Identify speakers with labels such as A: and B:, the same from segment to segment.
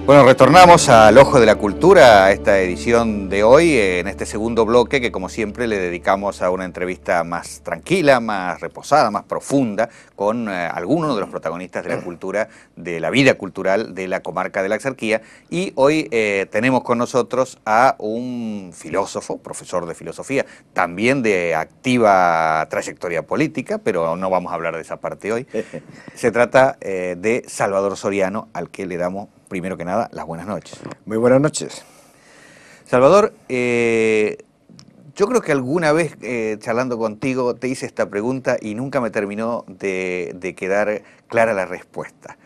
A: Bueno, retornamos al Ojo de la Cultura, a esta edición de hoy, en este segundo bloque que como siempre le dedicamos a una entrevista más tranquila, más reposada, más profunda, con algunos de los protagonistas de la cultura, de la vida cultural de la comarca de la Axarquía. Y hoy tenemos con nosotros a un filósofo, profesor de filosofía, también de activa trayectoria política, pero no vamos a hablar de esa parte hoy. Se trata de Salvador Soriano, al que le damos primero que nada las buenas noches.
B: Muy buenas noches.
A: Salvador, yo creo que alguna vez charlando contigo te hice esta pregunta y nunca me terminó de quedar clara la respuesta.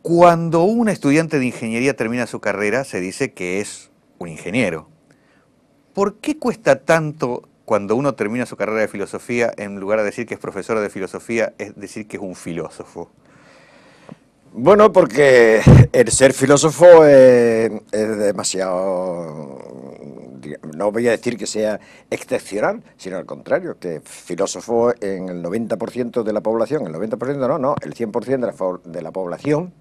A: Cuando un estudiante de ingeniería termina su carrera, se dice que es un ingeniero. ¿Por qué cuesta tanto cuando uno termina su carrera de filosofía, en lugar de decir que es profesor de filosofía, es decir que es un filósofo?
B: Bueno, porque el ser filósofo es demasiado, no voy a decir que sea excepcional, sino al contrario, que filósofo en el 90% de la población, el 90% no, el 100% de la población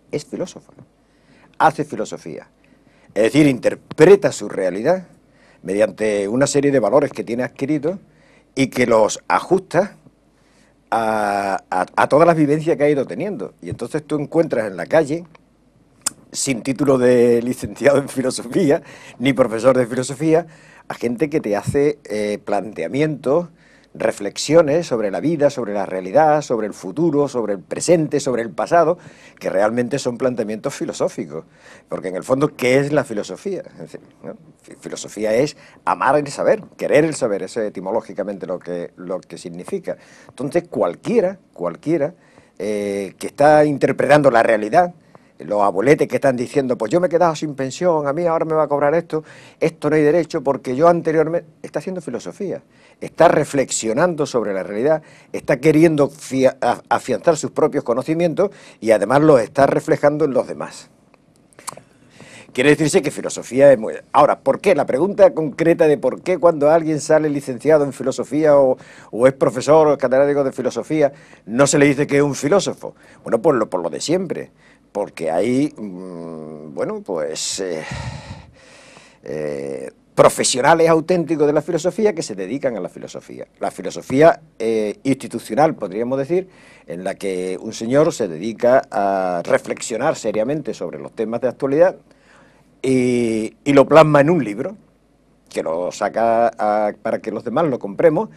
B: es filósofo, hace filosofía. Es decir, interpreta su realidad mediante una serie de valores que tiene adquiridos y que los ajusta a todas las vivencias que ha ido teniendo. Y entonces tú encuentras en la calle, sin título de licenciado en filosofía, ni profesor de filosofía, a gente que te hace planteamientos, reflexiones sobre la vida, sobre la realidad, sobre el futuro, sobre el presente, sobre el pasado, que realmente son planteamientos filosóficos. Porque en el fondo, ¿qué es la filosofía? Es decir, ¿no? Filosofía es amar el saber, querer el saber, eso es etimológicamente lo que significa. Entonces, cualquiera que está interpretando la realidad, los abueletes que están diciendo, pues yo me he quedado sin pensión, a mí ahora me va a cobrar esto no hay derecho porque yo anteriormente... Está haciendo filosofía, está reflexionando sobre la realidad, está queriendo afianzar sus propios conocimientos y además los está reflejando en los demás. Quiere decirse que filosofía es muy... Ahora, ¿por qué? La pregunta concreta de por qué cuando alguien sale licenciado en filosofía o es profesor o es catedrático de filosofía, no se le dice que es un filósofo. Bueno, por lo de siempre. Porque hay, bueno, pues, profesionales auténticos de la filosofía que se dedican a la filosofía. La filosofía institucional, podríamos decir, en la que un señor se dedica a reflexionar seriamente sobre los temas de actualidad y lo plasma en un libro, que lo saca para que los demás lo compremos,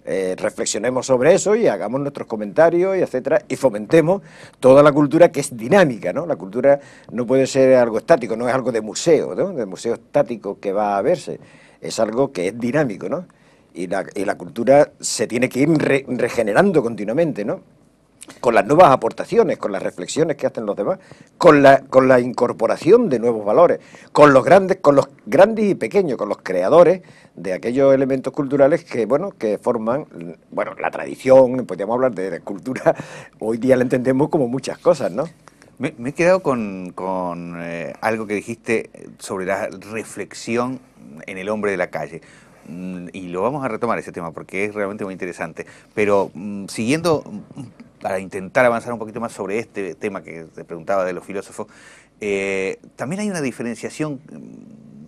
B: reflexionemos sobre eso y hagamos nuestros comentarios y etcétera, y fomentemos toda la cultura que es dinámica, ¿no? La cultura no puede ser algo estático, no es algo de museo, ¿no? De museo estático que va a verse, es algo que es dinámico, ¿no? Y la cultura se tiene que ir regenerando continuamente, ¿no? Con las nuevas aportaciones, con las reflexiones que hacen los demás, con la incorporación de nuevos valores, con los grandes y pequeños, con los creadores de aquellos elementos culturales que, bueno, que forman, bueno, la tradición. Podríamos hablar de cultura, hoy día la entendemos como muchas cosas, ¿no?
A: Me he quedado con algo que dijiste sobre la reflexión en el hombre de la calle. Y lo vamos a retomar ese tema porque es realmente muy interesante. Pero siguiendo, para intentar avanzar un poquito más sobre este tema que te preguntaba de los filósofos, también hay una diferenciación,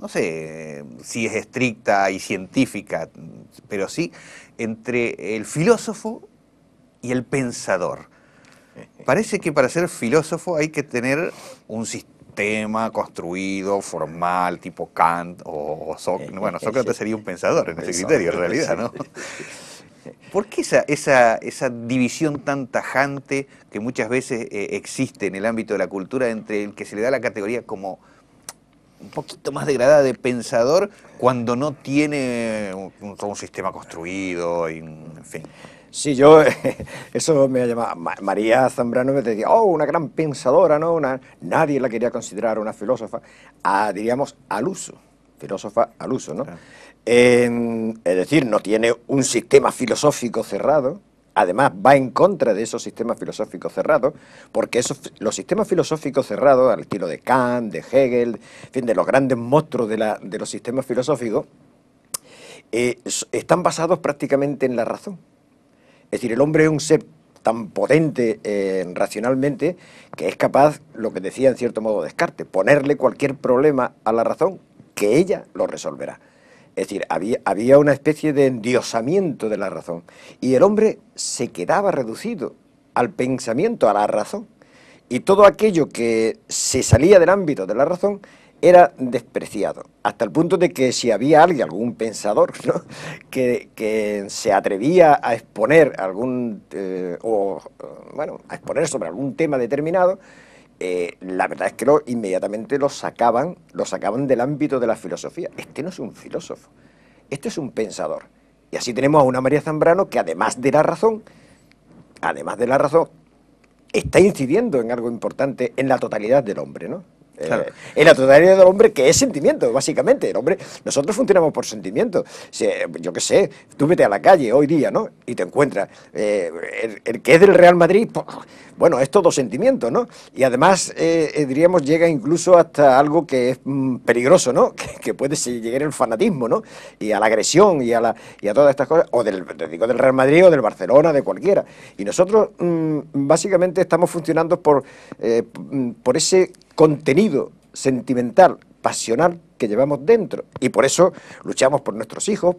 A: no sé si es estricta y científica, pero sí, entre el filósofo y el pensador. Parece que para ser filósofo hay que tener un sistema construido, formal, tipo Kant o Sócrates. Bueno, Sócrates sería un pensador en ese criterio, en realidad, ¿no? ¿Por qué esa división tan tajante que muchas veces existe en el ámbito de la cultura entre el que se le da la categoría como un poquito más degradada de pensador cuando no tiene todo un sistema construido y, en fin?
B: Sí, eso me ha llamado, María Zambrano me decía, oh, una gran pensadora, ¿no? Nadie la quería considerar una filósofa, diríamos, al uso, filósofa al uso, ¿no? Claro. Es decir, no tiene un sistema filosófico cerrado, además va en contra de esos sistemas filosóficos cerrados, porque los sistemas filosóficos cerrados, al estilo de Kant, de Hegel, en fin, de los grandes monstruos de los sistemas filosóficos, están basados prácticamente en la razón. Es decir, el hombre es un ser tan potente racionalmente, que es capaz, lo que decía en cierto modo Descartes, ponerle cualquier problema a la razón, que ella lo resolverá. Es decir, había una especie de endiosamiento de la razón, y el hombre se quedaba reducido al pensamiento, a la razón, y todo aquello que se salía del ámbito de la razón era despreciado, hasta el punto de que si había alguien, algún pensador, ¿no?, que se atrevía a exponer a exponer sobre algún tema determinado, la verdad es que inmediatamente lo sacaban del ámbito de la filosofía. Este no es un filósofo, este es un pensador. Y así tenemos a una María Zambrano que además de la razón, está incidiendo en algo importante en la totalidad del hombre, ¿no?
A: Claro.
B: En la totalidad del hombre, que es sentimiento, básicamente. El hombre, nosotros funcionamos por sentimiento. Yo qué sé, tú vete a la calle hoy día, ¿no?, y te encuentras el que es del Real Madrid, pues, bueno, es todo sentimiento, ¿no? Y además, diríamos, llega incluso hasta algo que es peligroso, ¿no? Que puede llegar al fanatismo, ¿no? Y a la agresión y a todas estas cosas, o te digo, del Real Madrid o del Barcelona, de cualquiera. Y nosotros básicamente estamos funcionando por ese contenido sentimental, pasional que llevamos dentro, y por eso luchamos por nuestros hijos,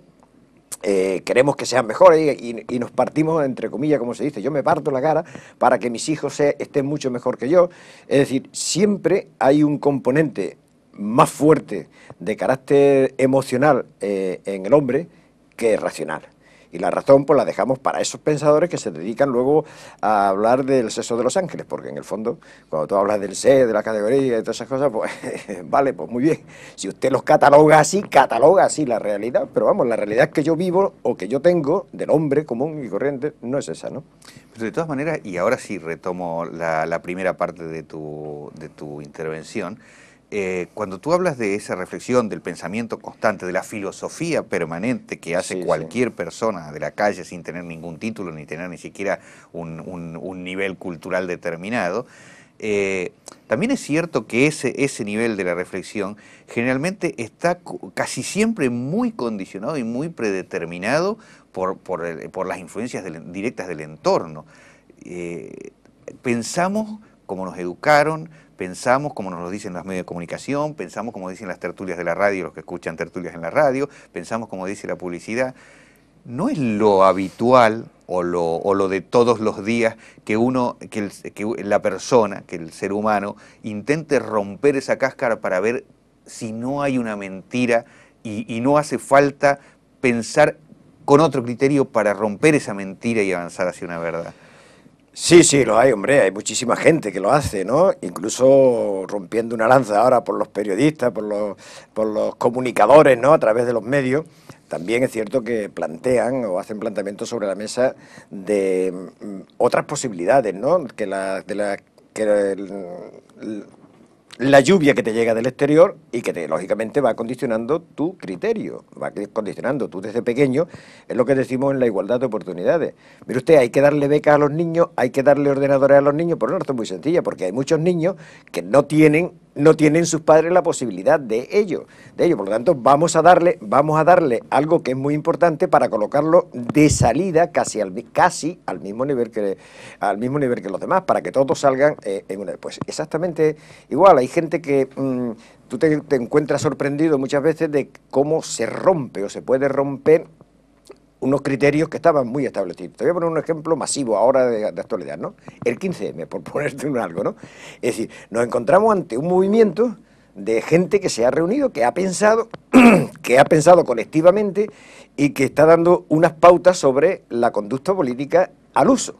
B: queremos que sean mejores y nos partimos, entre comillas, como se dice, yo me parto la cara para que mis hijos estén mucho mejor que yo. Es decir, siempre hay un componente más fuerte de carácter emocional en el hombre que racional. Y la razón pues la dejamos para esos pensadores que se dedican luego a hablar del sexo de los ángeles, porque en el fondo, cuando tú hablas del ser, de la categoría y todas esas cosas, pues vale, pues muy bien. Si usted los cataloga así la realidad, pero vamos, la realidad que yo vivo o que yo tengo del hombre común y corriente no es esa, ¿no?
A: Pero de todas maneras, y ahora sí retomo la primera parte de tu intervención, cuando tú hablas de esa reflexión, del pensamiento constante, de la filosofía permanente que hace cualquier persona de la calle sin tener ningún título, ni tener ni siquiera un nivel cultural determinado, también es cierto que ese nivel de la reflexión generalmente está casi siempre muy condicionado y muy predeterminado por las influencias directas del entorno. Pensamos como nos educaron, pensamos como nos lo dicen los medios de comunicación, pensamos como dicen las tertulias de la radio, los que escuchan tertulias en la radio, pensamos como dice la publicidad. No es lo habitual o lo de todos los días que la persona, que el ser humano, intente romper esa cáscara para ver si no hay una mentira y no hace falta pensar con otro criterio para romper esa mentira y avanzar hacia una verdad.
B: Sí, lo hay, hombre, hay muchísima gente que lo hace, ¿no? Incluso rompiendo una lanza ahora por los periodistas, por los comunicadores, ¿no?, a través de los medios. También es cierto que plantean o hacen planteamientos sobre la mesa de otras posibilidades, ¿no?, que la lluvia que te llega del exterior y que lógicamente va condicionando tu criterio, va condicionando. Tú desde pequeño, es lo que decimos en la igualdad de oportunidades. Mire usted, hay que darle becas a los niños, hay que darle ordenadores a los niños por una razón muy sencilla, porque hay muchos niños que no tienen sus padres la posibilidad de ello. Por lo tanto, vamos a darle algo que es muy importante para colocarlo de salida casi al mismo nivel que los demás, para que todos salgan en una. Pues exactamente igual. Hay gente que tú te encuentras sorprendido muchas veces de cómo se rompe o se puede romper unos criterios que estaban muy establecidos. Te voy a poner un ejemplo masivo ahora de actualidad, ¿no? El 15M, por ponerte algo, ¿no? Es decir, nos encontramos ante un movimiento de gente que se ha reunido, que ha pensado colectivamente y que está dando unas pautas sobre la conducta política al uso,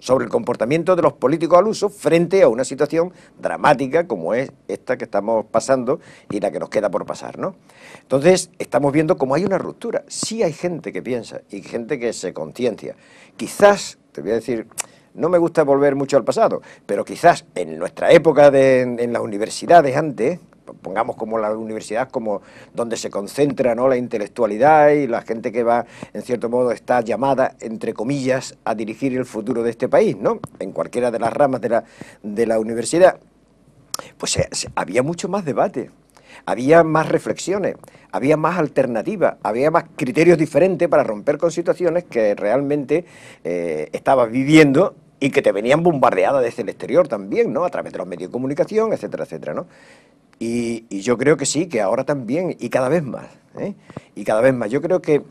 B: sobre el comportamiento de los políticos al uso frente a una situación dramática como es esta que estamos pasando y la que nos queda por pasar, ¿no? Entonces, estamos viendo cómo hay una ruptura. Sí hay gente que piensa y gente que se conciencia. Quizás, te voy a decir, no me gusta volver mucho al pasado, pero quizás en nuestra época en las universidades antes, pongamos como la universidad como donde se concentra, ¿no?, la intelectualidad y la gente que va, en cierto modo, está llamada, entre comillas, a dirigir el futuro de este país, ¿no?, en cualquiera de las ramas de la universidad, pues había mucho más debate. había más reflexiones, había más alternativas, había más criterios diferentes para romper con situaciones que realmente estabas viviendo y que te venían bombardeadas desde el exterior también, ¿no? A través de los medios de comunicación, etcétera, etcétera, ¿no? Y yo creo que sí, que ahora también, y cada vez más, ¿eh? Y cada vez más. Yo creo que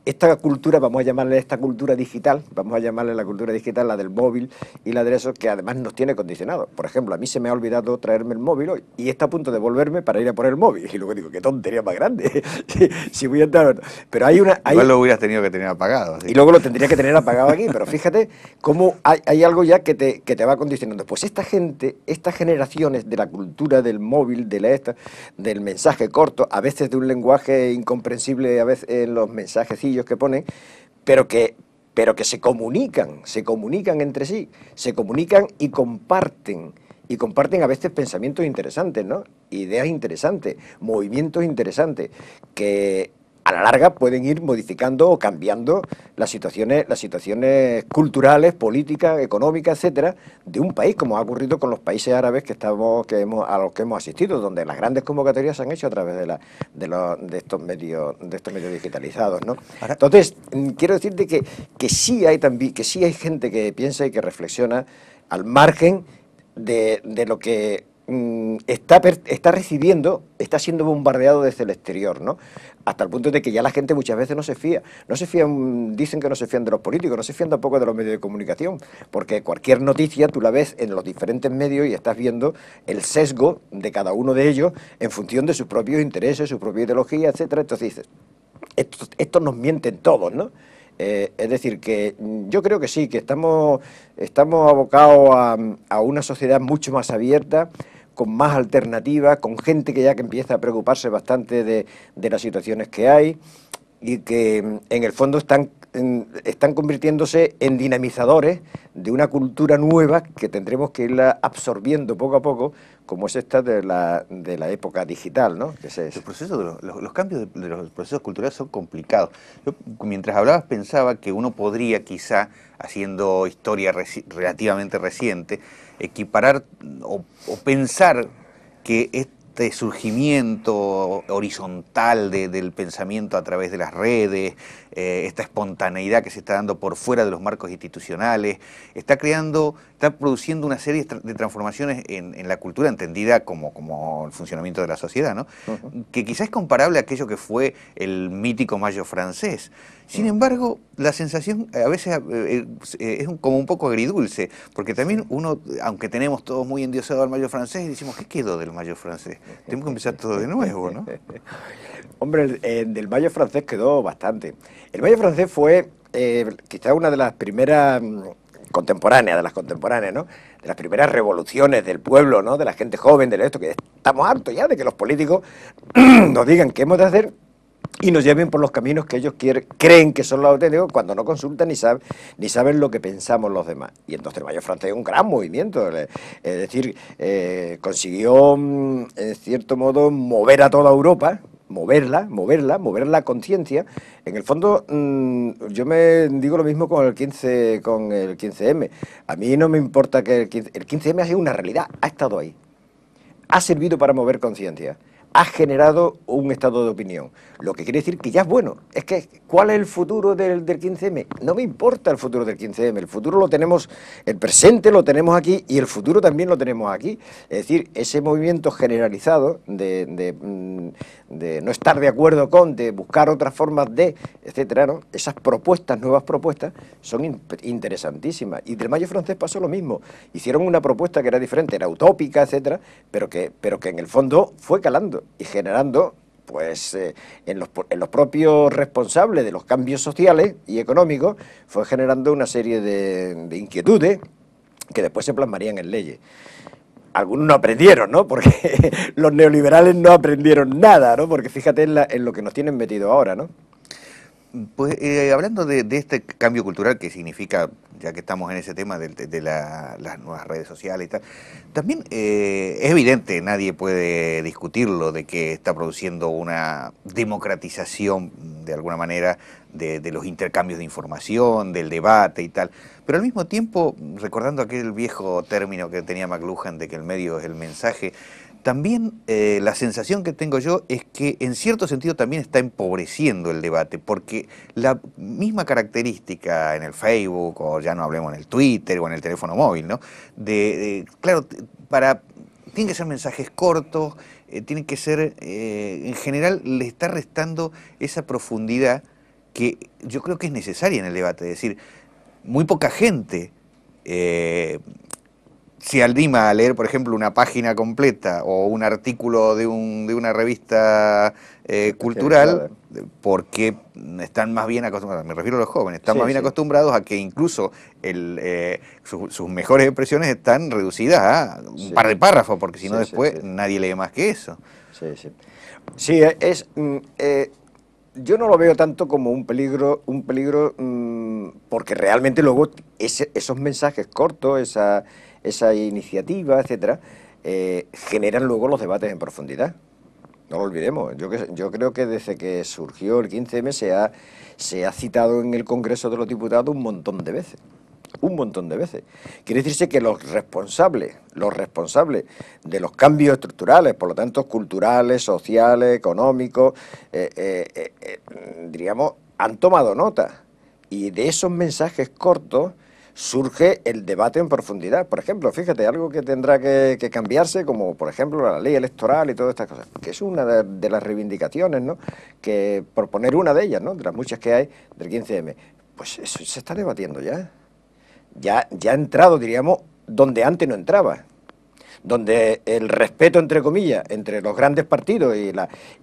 B: esta cultura, vamos a llamarle esta cultura digital, vamos a llamarle la cultura digital, la del móvil y la de eso, que además nos tiene condicionados. Por ejemplo, a mí se me ha olvidado traerme el móvil hoy y está a punto de volverme para ir a por el móvil. Y luego digo, qué tontería más grande. Si voy a entrar. Pero hay una.
A: Igual lo hubieras tenido que tener apagado. ¿Sí?
B: Y luego lo tendría que tener apagado aquí. Pero fíjate cómo hay algo ya que te va condicionando. Pues esta gente, estas generaciones de la cultura del móvil, del mensaje corto, a veces de un lenguaje incomprensible, a veces en los mensajecillos que ponen, pero que se comunican entre sí, se comunican y comparten a veces pensamientos interesantes, ¿no? Ideas interesantes, movimientos interesantes, que a la larga pueden ir modificando o cambiando las situaciones culturales, políticas, económicas, etcétera, de un país, como ha ocurrido con los países árabes a los que hemos asistido, donde las grandes convocatorias se han hecho a través de estos medios digitalizados, ¿no? Entonces, quiero decirte que sí hay gente que piensa y que reflexiona al margen de lo que está recibiendo, está siendo bombardeado desde el exterior, ¿no? Hasta el punto de que ya la gente muchas veces no se fía, dicen que no se fían de los políticos, no se fían tampoco de los medios de comunicación, porque cualquier noticia tú la ves en los diferentes medios y estás viendo el sesgo de cada uno de ellos en función de sus propios intereses, su propia ideología, etcétera. Entonces dices, estos nos mienten todos, ¿no? Es decir, que yo creo que sí, que estamos abocados a una sociedad mucho más abierta, con más alternativas, con gente que empieza a preocuparse bastante de las situaciones que hay y que en el fondo están convirtiéndose en dinamizadores de una cultura nueva que tendremos que irla absorbiendo poco a poco, como es esta de la época digital, ¿no?
A: Los cambios de los procesos culturales son complicados. Yo, mientras hablabas, pensaba que uno podría, quizá, haciendo historia relativamente reciente, equiparar o pensar que este surgimiento horizontal del pensamiento a través de las redes, esta espontaneidad que se está dando por fuera de los marcos institucionales, está produciendo una serie de transformaciones en la cultura entendida como el funcionamiento de la sociedad, ¿no? Que quizás es comparable a aquello que fue el mítico Mayo francés. Sin embargo, la sensación a veces es como un poco agridulce, porque también uno, aunque tenemos todos muy endiosado al Mayo francés, decimos, ¿qué quedó del Mayo francés? Tenemos que empezar todo de nuevo, ¿no?
B: Hombre, del Mayo francés quedó bastante. El Mayo francés fue quizás una de las primeras contemporáneas, ¿no? De las primeras revoluciones del pueblo, ¿no? De la gente joven, de esto, que estamos hartos ya de que los políticos nos digan qué hemos de hacer y nos lleven por los caminos que ellos creen que son los auténticos, cuando no consultan ni saben lo que pensamos los demás. Y entonces el Mayo francés es un gran movimiento, es decir, consiguió, en cierto modo, mover a toda Europa, mover la conciencia. En el fondo, yo me digo lo mismo con el 15M. A mí no me importa que el 15M ha sido una realidad, ha estado ahí. Ha servido para mover conciencia. Ha generado un estado de opinión, lo que quiere decir que ya es bueno. Es que, ¿cuál es el futuro del 15M? No me importa el futuro del 15M, el futuro lo tenemos, el presente lo tenemos aquí y el futuro también lo tenemos aquí. Es decir, ese movimiento generalizado de no estar de acuerdo de buscar otras formas etcétera, ¿no? Esas nuevas propuestas, son interesantísimas. Y del Mayo francés pasó lo mismo. Hicieron una propuesta que era diferente, era utópica, etcétera, pero que en el fondo fue calando y generando, pues, en los propios responsables de los cambios sociales y económicos, fue generando una serie de inquietudes que después se plasmarían en leyes. Algunos no aprendieron, ¿no? Porque los neoliberales no aprendieron nada, ¿no? Porque fíjate en lo que nos tienen metido ahora, ¿no?
A: Pues hablando de este cambio cultural que significa, ya que estamos en ese tema de las nuevas redes sociales y tal, también es evidente, nadie puede discutirlo, de que está produciendo una democratización de alguna manera de los intercambios de información, del debate y tal, pero al mismo tiempo, recordando aquel viejo término que tenía McLuhan de que el medio es el mensaje, también la sensación que tengo yo es que en cierto sentido también está empobreciendo el debate, porque la misma característica en el Facebook, o ya no hablemos en el Twitter o en el teléfono móvil, ¿no? Claro, tienen que ser mensajes cortos, tienen que ser, en general le está restando esa profundidad que yo creo que es necesaria en el debate, es decir, muy poca gente se anima a leer, por ejemplo, una página completa o un artículo de una revista cultural, porque están más bien acostumbrados, me refiero a los jóvenes, están más bien acostumbrados a que incluso sus mejores expresiones están reducidas a un par de párrafos, porque si no después nadie lee más que eso.
B: Sí, yo no lo veo tanto como un peligro, porque realmente luego esos mensajes cortos, esa iniciativa, etcétera, generan luego los debates en profundidad. No lo olvidemos. Yo creo que desde que surgió el 15M se ha citado en el Congreso de los Diputados un montón de veces. Un montón de veces. Quiere decirse que los responsables de los cambios estructurales, por lo tanto culturales, sociales, económicos, diríamos, han tomado nota. Y de esos mensajes cortos surge el debate en profundidad. Por ejemplo, fíjate, algo que tendrá que cambiarse, como por ejemplo la ley electoral y todas estas cosas, que es una de las reivindicaciones, ¿no? Que, por poner una de ellas, ¿no?, de las muchas que hay del 15M, pues eso se está debatiendo ya. Ya ha entrado, diríamos, donde antes no entraba, donde el respeto, entre comillas, entre los grandes partidos y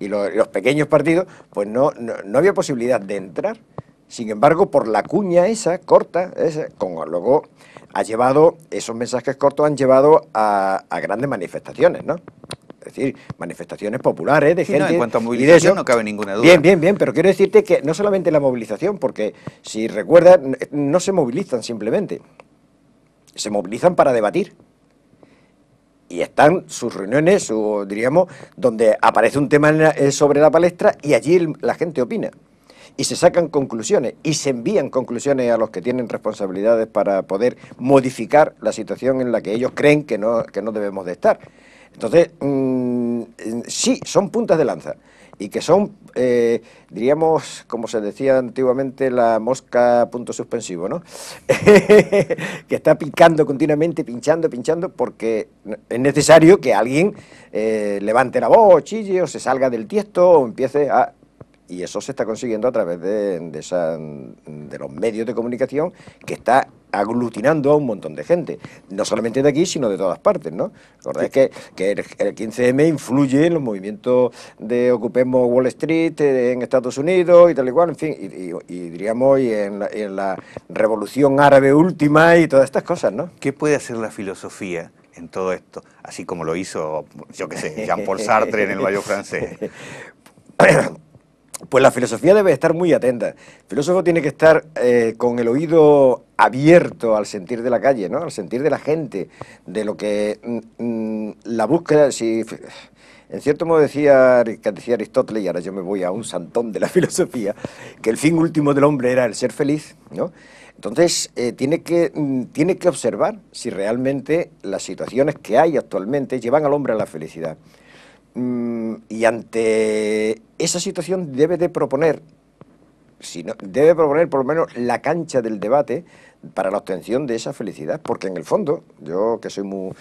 B: los pequeños partidos, pues no había posibilidad de entrar. Sin embargo, por la cuña esa, corta, luego esos mensajes cortos han llevado a grandes manifestaciones, ¿no? Es decir, manifestaciones populares de gente...
A: No, en cuanto a movilización no cabe ninguna duda.
B: Bien, pero quiero decirte que no solamente la movilización, porque si recuerdas, no se movilizan simplemente, se movilizan para debatir. Y están sus reuniones, diríamos, donde aparece un tema sobre la palestra y allí la gente opina. Y se sacan conclusiones, y se envían conclusiones a los que tienen responsabilidades para poder modificar la situación en la que ellos creen que no debemos de estar. Entonces, sí, son puntas de lanza, y que son, diríamos, como se decía antiguamente, la mosca punto suspensivo, ¿no? Que está picando continuamente, pinchando, porque es necesario que alguien levante la voz, chille, o se salga del tiesto, o empiece a... Y eso se está consiguiendo a través de los medios de comunicación, que está aglutinando a un montón de gente, no solamente de aquí, sino de todas partes, ¿no? La verdad es que el 15M influye en los movimientos de Ocupemos Wall Street en Estados Unidos y tal y cual, en fin, y diríamos, y en la revolución árabe última y todas estas cosas, ¿no?
A: ¿Qué puede hacer la filosofía en todo esto? Así como lo hizo, yo qué sé, Jean-Paul Sartre en el Mayo francés.
B: Pues la filosofía debe estar muy atenta. El filósofo tiene que estar con el oído abierto al sentir de la calle, ¿no? Al sentir de la gente, de lo que la búsqueda... En cierto modo decía Aristóteles, y ahora yo me voy a un santón de la filosofía, que el fin último del hombre era el ser feliz, ¿no? Entonces, tiene que observar si realmente las situaciones que hay actualmente llevan al hombre a la felicidad. Y ante esa situación debe proponer por lo menos la cancha del debate para la obtención de esa felicidad, porque en el fondo, yo que soy muy...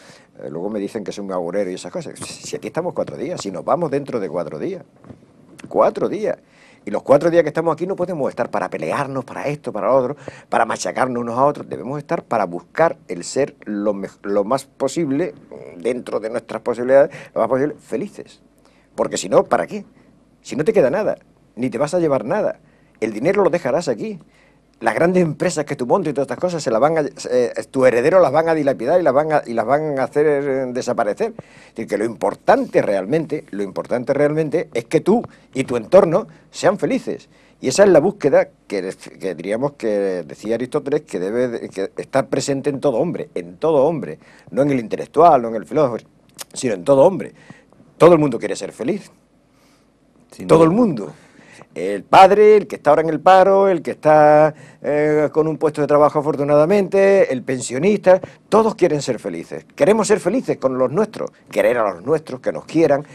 B: luego me dicen que soy muy agorero y esas cosas, si aquí estamos 4 días, si nos vamos dentro de 4 días, 4 días, y los 4 días que estamos aquí no podemos estar para pelearnos, para esto, para lo otro, para machacarnos unos a otros, debemos estar para buscar el ser lo más posible, dentro de nuestras posibilidades, lo más posible, felices. Porque si no, ¿para qué? Si no te queda nada, ni te vas a llevar nada, el dinero lo dejarás aquí. Las grandes empresas que tú montes y todas estas cosas, tu heredero las van a dilapidar y las van a hacer desaparecer. Es decir, que lo importante realmente es que tú y tu entorno sean felices. Y esa es la búsqueda que diríamos que decía Aristóteles, que debe estar presente en todo hombre, no en el intelectual, no en el filósofo, sino en todo hombre. Todo el mundo quiere ser feliz. Todo el mundo. El padre, el que está ahora en el paro, el que está con un puesto de trabajo afortunadamente, el pensionista, todos quieren ser felices. Queremos ser felices con los nuestros, querer a los nuestros, que nos quieran,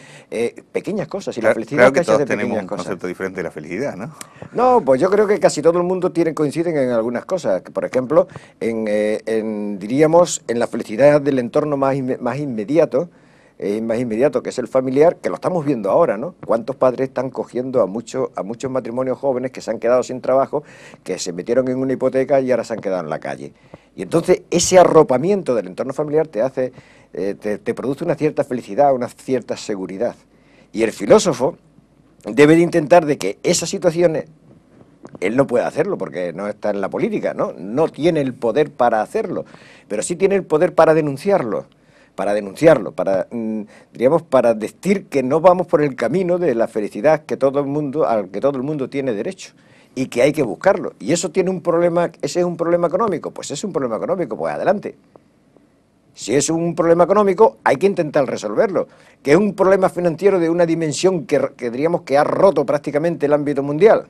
B: pequeñas cosas. Y la felicidad
A: claro que
B: está hecha
A: todos
B: de
A: tenemos
B: pequeñas
A: un
B: cosas.
A: concepto diferente de la felicidad, ¿no?
B: No, pues yo creo que casi todo el mundo coinciden en algunas cosas. Por ejemplo, diríamos, en la felicidad del entorno más inmediato, que es el familiar, que lo estamos viendo ahora, ¿no? ¿Cuántos padres están cogiendo a muchos matrimonios jóvenes que se han quedado sin trabajo, que se metieron en una hipoteca y ahora se han quedado en la calle? Y entonces ese arropamiento del entorno familiar te produce una cierta felicidad, una cierta seguridad. Y el filósofo debe de intentar de que esas situaciones, él no puede hacerlo porque no está en la política, ¿no? No tiene el poder para hacerlo, pero sí tiene el poder para denunciarlo, diríamos, para decir que no vamos por el camino de la felicidad al que todo el mundo tiene derecho y que hay que buscarlo. Y eso tiene un problema, ese es un problema económico, pues es un problema económico, pues adelante. Si es un problema económico, hay que intentar resolverlo. Que es un problema financiero de una dimensión que diríamos que ha roto prácticamente el ámbito mundial.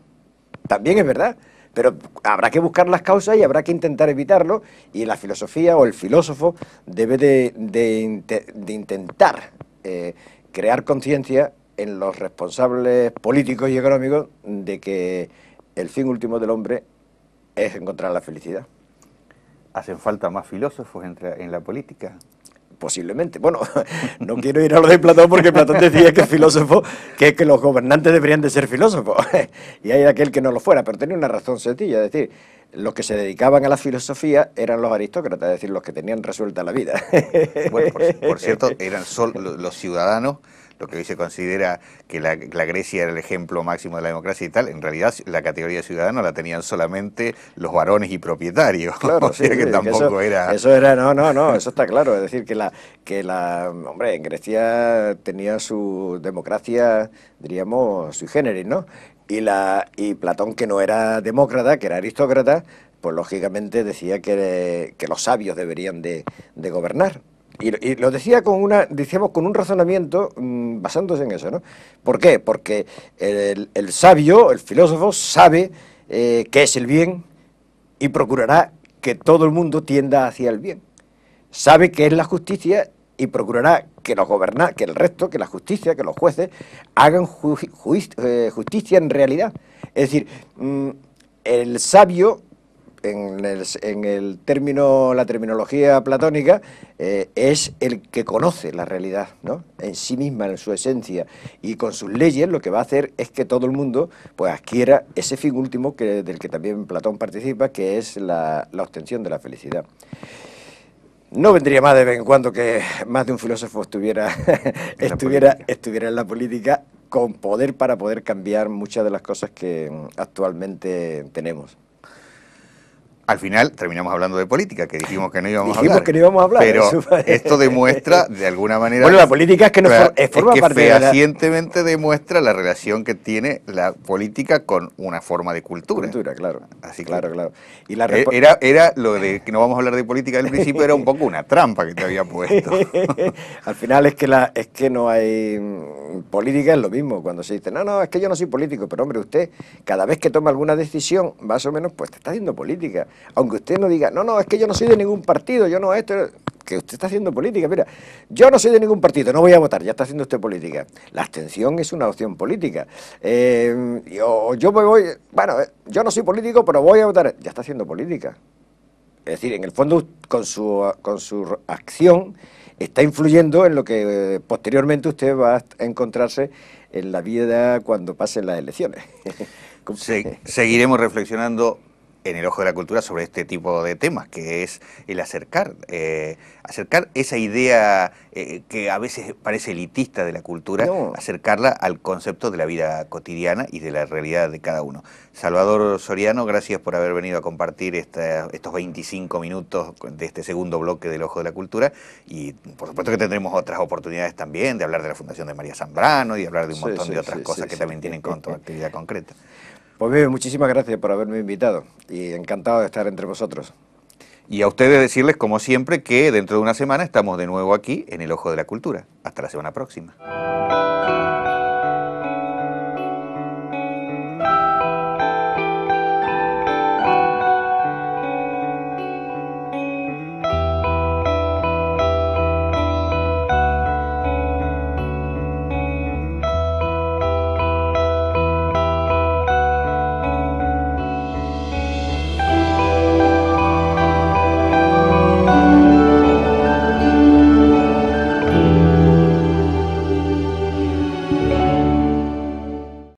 B: También es verdad, pero habrá que buscar las causas y habrá que intentar evitarlo, y la filosofía o el filósofo debe de intentar crear conciencia en los responsables políticos y económicos de que el fin último del hombre es encontrar la felicidad.
A: ¿Hacen falta más filósofos en la política?
B: Posiblemente. Bueno, no quiero ir a lo de Platón porque Platón decía que que los gobernantes deberían de ser filósofos y hay aquel que no lo fuera, pero tenía una razón sencilla, es decir, los que se dedicaban a la filosofía eran los aristócratas, es decir, los que tenían resuelta la vida.
A: Bueno, por cierto, eran solo los ciudadanos, lo que hoy se considera que la Grecia era el ejemplo máximo de la democracia y tal. En realidad la categoría de ciudadano la tenían solamente los varones y propietarios.
B: Claro,
A: o sea
B: sí,
A: que tampoco era...
B: Eso era, no, eso está claro. Es decir, hombre, en Grecia tenía su democracia, diríamos, sui generis, ¿no? Y Platón, que no era demócrata, que era aristócrata, pues lógicamente decía que los sabios deberían de gobernar. Y lo decía decíamos, con un razonamiento basándose en eso, ¿no? ¿Por qué? Porque el sabio, el filósofo, sabe qué es el bien y procurará que todo el mundo tienda hacia el bien. Sabe qué es la justicia y procurará que que la justicia, que los jueces hagan justicia en realidad. Es decir, el sabio, en la terminología platónica, es el que conoce la realidad, ¿no? En sí misma, en su esencia, y con sus leyes lo que va a hacer es que todo el mundo pues adquiera ese fin último del que también Platón participa, que es la obtención de la felicidad. No vendría más de vez en cuando que más de un filósofo estuviera en la política con poder para poder cambiar muchas de las cosas que actualmente tenemos.
A: Al final terminamos hablando de política, que dijimos que no íbamos a hablar.
B: Dijimos que no íbamos a hablar.
A: Pero esto demuestra, de alguna manera...
B: Bueno, la política es que forma parte de
A: fehacientemente demuestra la relación que tiene la política con una forma de cultura.
B: Cultura, claro.
A: Así que
B: claro. Y
A: era lo de que no vamos a hablar de política al principio, era un poco una trampa que te había puesto.
B: Al final es que no hay... Política es lo mismo, cuando se dice, no, es que yo no soy político, pero hombre, usted, cada vez que toma alguna decisión, más o menos, pues te está haciendo política. Aunque usted no diga, no, es que yo no soy de ningún partido, yo no esto, que usted está haciendo política. Mira, yo no soy de ningún partido, no voy a votar, ya está haciendo usted política. La abstención es una opción política. Yo no soy político, pero voy a votar, ya está haciendo política. Es decir, en el fondo, con su acción, está influyendo en lo que posteriormente usted va a encontrarse en la vida cuando pasen las elecciones.
A: Seguiremos reflexionando en el Ojo de la Cultura sobre este tipo de temas, que es el acercar esa idea que a veces parece elitista de la cultura, acercarla al concepto de la vida cotidiana y de la realidad de cada uno. Salvador Soriano, gracias por haber venido a compartir estos 25 minutos de este segundo bloque del Ojo de la Cultura, y por supuesto que tendremos otras oportunidades también de hablar de la Fundación de María Zambrano y de hablar de un montón de otras cosas que también tienen con tu actividad concreta.
B: Pues bien, muchísimas gracias por haberme invitado y encantado de estar entre vosotros.
A: Y a ustedes decirles, como siempre, que dentro de una semana estamos de nuevo aquí en el Ojo de la Cultura. Hasta la semana próxima.